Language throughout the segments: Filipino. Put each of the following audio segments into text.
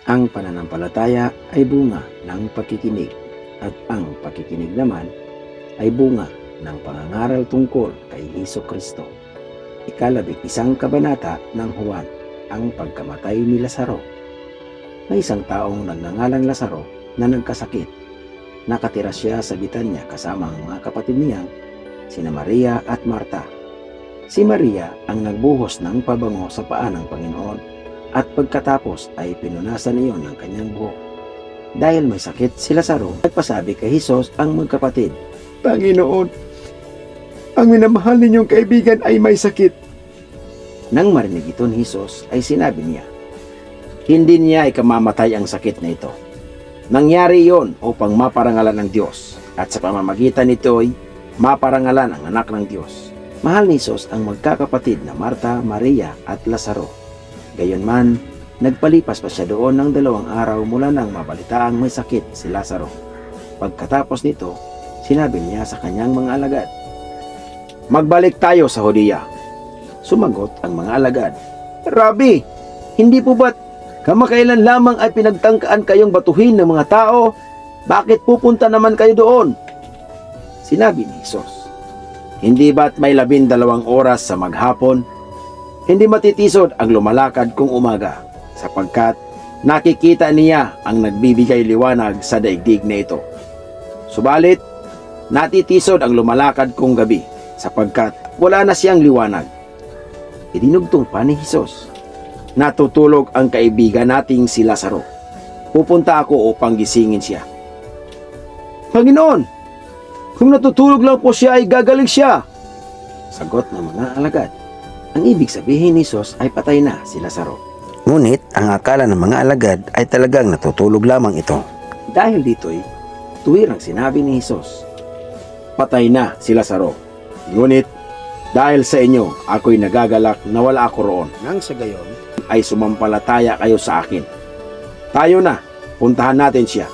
Ang pananampalataya ay bunga ng pakikinig at ang pakikinig naman ay bunga ng pangangaral tungkol kay Hesukristo. Ikalabing-isang kabanata ng Juan, ang pagkamatay ni Lazaro. May isang taong nagngangalang Lazaro na nagkasakit. Nakatira siya sa Betania kasama ang mga kapatid niyang sina Maria at Marta. Si Maria ang nagbuhos ng pabango sa paa ng Panginoon at pagkatapos ay pinunasan iyon ng kanyang buhok. Dahil may sakit si Lazaro, nagpasabi kay Hesus ang magkapatid, Panginoon, ang minamahal ninyong kaibigan ay may sakit. Nang marinig ito ni Hesus ay sinabi niya, hindi niya ikamamatay ang sakit na ito. Nangyari iyon upang maparangalan ng Diyos at sa pamamagitan nito'y maparangalan ang anak ng Diyos. Mahal ni Hesus ang magkakapatid na Marta, Maria at Lazaro. Gayunman, nagpalipas pa siya doon ng 2 araw mula nang mabalitaang may sakit si Lazaro. Pagkatapos nito, sinabi niya sa kanyang mga alagad, magbalik tayo sa Judea. Sumagot ang mga alagad, Rabbi, hindi po ba't kamakailan lamang ay pinagtangkaan kayong batuhin ng mga tao? Bakit pupunta naman kayo doon? Sinabi ni Hesus, hindi ba't may 12 oras sa maghapon? Hindi matitisod ang lumalakad kung umaga, sapagkat nakikita niya ang nagbibigay liwanag sa daigdig na ito. Subalit, natitisod ang lumalakad kung gabi, sapagkat wala na siyang liwanag. Idinugtong pa ni Hesus, natutulog ang kaibigan nating si Lazaro. Pupunta ako upang gisingin siya. Panginoon, kung natutulog lang po siya ay gagaling siya. Sagot ng mga alagad. Ang ibig sabihin ni Hesus ay patay na si Lazaro. Ngunit ang akala ng mga alagad ay talagang natutulog lamang ito. Dahil dito'y tuwirang sinabi ni Hesus, patay na si Lazaro. Ngunit dahil sa inyo ako'y nagagalak na wala ako roon. Nang sa gayon ay sumampalataya kayo sa akin. Tayo na, puntahan natin siya.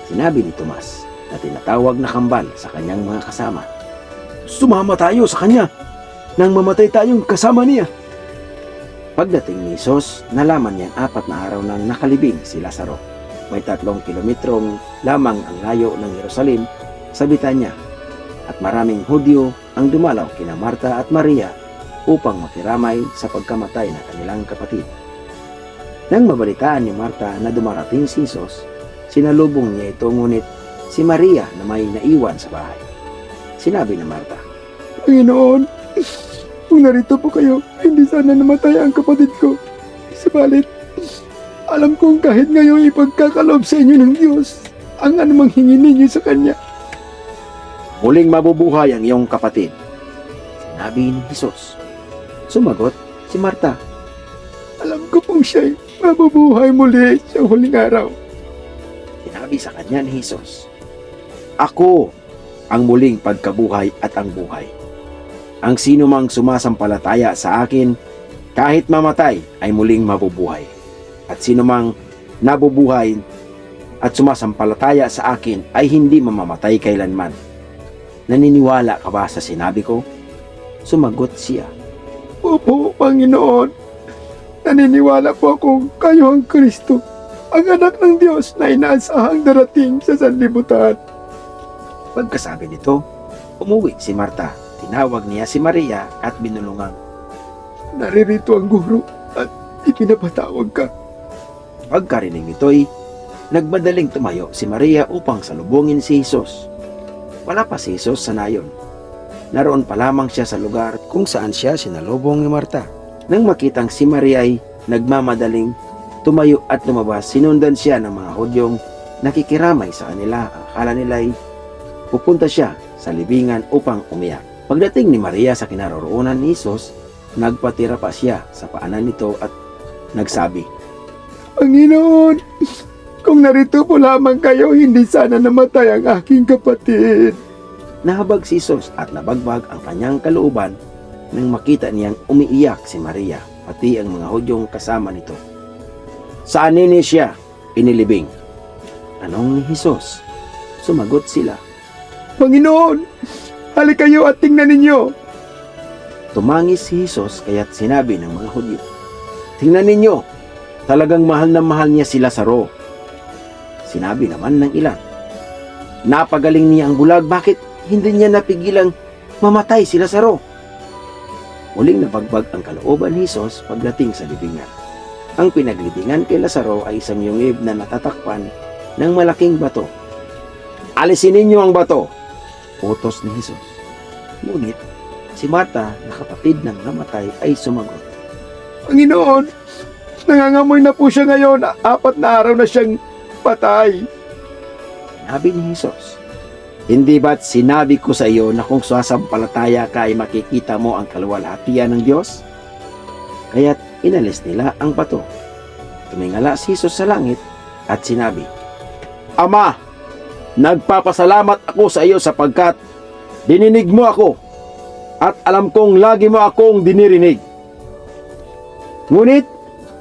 Sinabi ni Tomas na tinatawag na kambal sa kanyang mga kasama, sumama tayo sa kanya nang mamatay tayong kasama niya. Pagdating ni Hesus, nalaman niyang 4 na araw nang nakalibing si Lazaro. May 3 kilometrong lamang ang layo ng Jerusalem sa Betania, at maraming Hudyo ang dumalaw kina Marta at Maria upang makiramay sa pagkamatay ng kanilang kapatid. Nang mabalitaan ni Marta na dumarating si Hesus, sinalubong niya ito, ngunit si Maria na may naiwan sa bahay. Sinabi ni Marta, Panginoon, kung narito po kayo, hindi sana namatay ang kapatid ko. Subalit, alam kong kahit ngayon ipagkakalob sa inyo ng Diyos ang anumang hingin ninyo sa Kanya. muling mabubuhay ang iyong kapatid. Sinabi ni Hesus. Sumagot si Marta, Alam ko pong siya'y mabubuhay muli sa huling araw. Sinabi sa kanya ni Hesus, ako ang muling pagkabuhay at ang buhay. Ang sino mang sumasampalataya sa akin, kahit mamatay ay muling mabubuhay. At sino mang nabubuhay at sumasampalataya sa akin ay hindi mamamatay kailanman. Naniniwala ka ba sa sinabi ko? Sumagot siya, Opo, Panginoon. Naniniwala po akong kayo ang Kristo, ang anak ng Diyos na inaasahang darating sa sanlibutan. Pagkasabi nito, umuwi si Marta. Tinawag niya si Maria at binulungang, Naririto ang guro at ipinapatawag ka. pagkarinig nito'y nagmadaling tumayo si Maria upang salubungin si Hesus. Wala pa si Hesus sa nayon. Naroon pa lamang siya sa lugar kung saan siya sinalubong ni Marta. Nang makitang si Maria ay nagmamadaling tumayo at lumabas, sinundan siya ng mga Hudyong nakikiramay sa kanila. Akala nila ay pupunta siya sa libingan upang umiyak. Pagdating ni Maria sa kinaroroonan ni Hesus, nagpatira pa siya sa paanan nito at nagsabi, Panginoon, kung narito po lamang kayo, hindi sana namatay ang aking kapatid. Nahabag si Hesus at nabagbag ang kanyang kalooban nang makita niyang umiiyak si Maria, pati ang mga Hudyong kasama nito. Saan nini siya inilibing? Tanong ni Hesus. Sumagot sila, Panginoon, halik kayo at tingnan ninyo. Tumangis si Hesus kaya't sinabi ng mga Hudyo, tingnan ninyo, Talagang mahal na mahal niya si Lazaro. Sinabi naman ng ilan, napagaling niya ang bulag, bakit hindi niya napigilang mamatay si Lazaro? Muling nabagbag ang kalooban ni Jesus pagdating sa libingan. Ang pinaglibingan kay Lazaro ay isang yungib na natatakpan ng malaking bato. Alisin ninyo ang bato, utos ni Jesus. Ngunit si Marta, na kapatid ng namatay, ay sumagot, Panginoon, nangangamoy na po siya ngayon. 4 na araw na siyang patay. Sinabi ni Jesus, hindi ba't sinabi ko sa iyo na kung sasampalataya ka ay makikita mo ang kaluwalhatian ng Diyos? Kaya't inalis nila ang bato. Tumingala si Jesus sa langit at sinabi, Ama, nagpapasalamat ako sa iyo sapagkat dininig mo ako at alam kong lagi mo akong dinirinig. Ngunit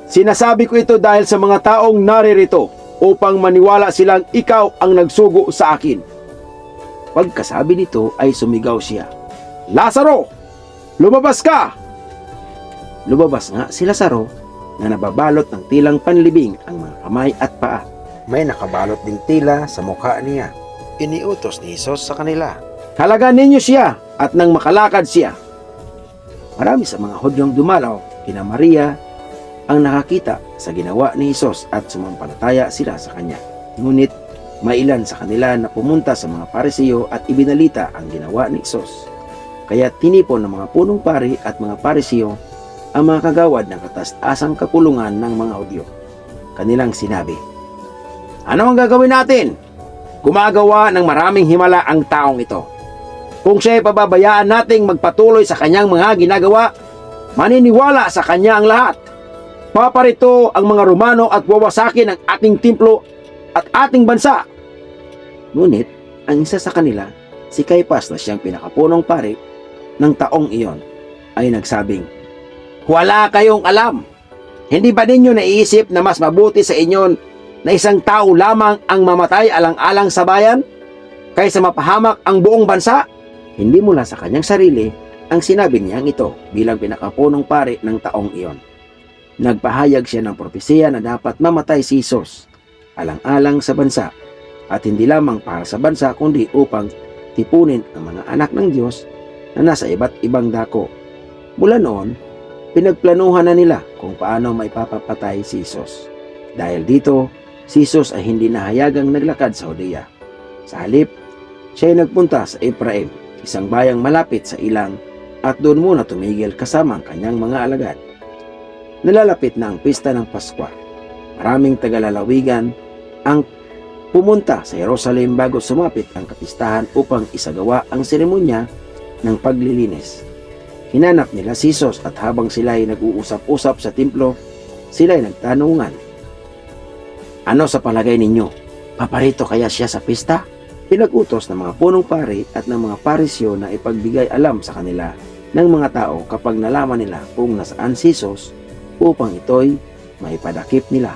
sinasabi ko ito dahil sa mga taong naririto upang maniwala silang ikaw ang nagsugo sa akin. Pagkasabi nito ay sumigaw siya, Lazaro, lumabas ka! Lumabas nga si Lazaro na nababalot ng tilang panlibing ang mga kamay at paa. May nakabalot ding tila sa mukha niya. Iniutos ni Jesus sa kanila, halagan ninyo siya at nang makalakad siya. Marami sa mga Hudyong dumalaw kina Maria ang nakakita sa ginawa ni Jesus at sumampalataya sila sa kanya. Ngunit may ilan sa kanila na pumunta sa mga Pariseo at ibinalita ang ginawa ni Jesus. Kaya tinipon ng mga punong pari at mga Pariseo ang mga kagawad ng katas-asang kapulungan ng mga Hudyo. Kanilang sinabi, ano ang gagawin natin? Gumagawa ng maraming himala ang taong ito. Kung siya'y pababayaan nating magpatuloy sa kanyang mga ginagawa, maniniwala sa kanya ang lahat. Paparito ang mga Romano at wawasakin ang ating templo at ating bansa. Ngunit ang isa sa kanila, si Caiphas na siyang pinakapunong pari ng taong iyon, ay nagsabing, wala kayong alam. Hindi ba ninyo naiisip na mas mabuti sa inyo na isang tao lamang ang mamatay alang-alang sa bayan kaysa mapahamak ang buong bansa? Hindi mula sa kanyang sarili ang sinabi niyang ito bilang pinakapunong pari ng taong iyon. Nagpahayag siya ng propesiya na dapat mamatay si Jesus alang-alang sa bansa, at hindi lamang para sa bansa kundi upang tipunin ang mga anak ng Diyos na nasa iba't ibang dako. Mula noon, pinagplanuhan na nila kung paano maipapapatay si Jesus. Dahil dito, si Jesus ay hindi nahayagang naglakad sa Judea. Sa halip, siya ay nagpunta sa Ephraim, isang bayang malapit sa ilang, at doon muna tumigil kasama ang kanyang mga alagad. Nalalapit na ang pista ng Paskwa. Maraming tagalalawigan ang pumunta sa Jerusalem bago sumapit ang kapistahan upang isagawa ang seremonya ng paglilinis. Hinanap nila si Jesus at habang sila ay nag-uusap-usap sa templo, sila ay nagtanungan, ano sa palagay ninyo? Paparito kaya siya sa pista? Pinag-utos ng mga punong pari at ng mga Pariseo na ipagbigay alam sa kanila ng mga tao kapag nalaman nila kung nasaan si Jesus upang ito'y maipadakip nila.